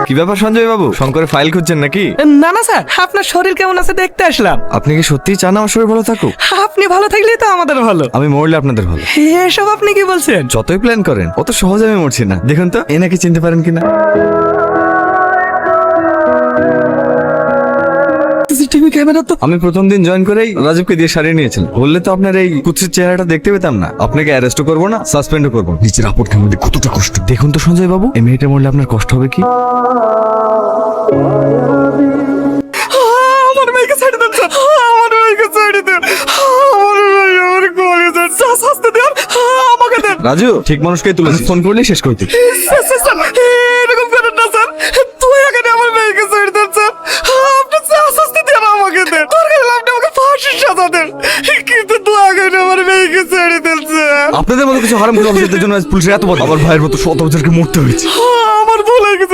কি ব্যাপার সঞ্জয় বাবু, শঙ্করের ফাইল খুঁজছেন নাকি? না না স্যার, আপনার শরীর কেমন আছে দেখতে আসলাম। আপনি কি সত্যিই চান আমার শরীর ভালো থাকুক? আপনি ভালো থাকলেই তো আমাদের ভালো। আমি মরলে আপনাদের ভালো। এসব আপনি কি বলছেন? যতই প্ল্যান করেন অত সহজে আমি মরছি না। দেখুন তো এনাকে চিনতে পারেন কিনা। সিসিটিভি ক্যামেরা তো। আমি প্রথম দিন জয়েন করেই রাজীবকে দিয়ে সারিয়ে নিয়েছিলাম। বললে তো আপনার এই কুৎসিত চেহারাটা দেখতে পেতাম না। আপনাকে অ্যারেস্টও করবো না, সাসপেন্ডও করবো না। নিচের আপদটার মধ্যে কতটা কষ্ট দেখুন তো সঞ্জয় বাবু। এই মেয়েটা মরলে আপনার কষ্ট হবে কি? আমার মেয়েকে ছেড়ে দেন স্যার, আমার মেয়েকে ছেড়ে দেন। আমার মেয়ে আমার কলেজের শাস্তি দেন, আমাকে দেন। রাজু, ঠিক মানুষকেই তুলে ফোন করলেই শেষ করতে। স্যার, স্যার, স্যার, এরকম করেন না স্যার। তুই এখানে আমার মেয়েকে ছেড়ে দেন স্যার। আপনি শাস্তি দেন, আমাকে দেন। দরকার হলে আপনি আমাকে ফাঁসির সাজা দেন, কিন্তু তুই এখানে আমার মেয়েকে ছেড়ে দেন স্যার। আপনাদের মতো কিছু হারাম অফিসারদের জন্য আজ পুলিশের এত বড় আবার ভাইয়ের মতো শত বছরকে মরতে হয়েছে। আমার ভুল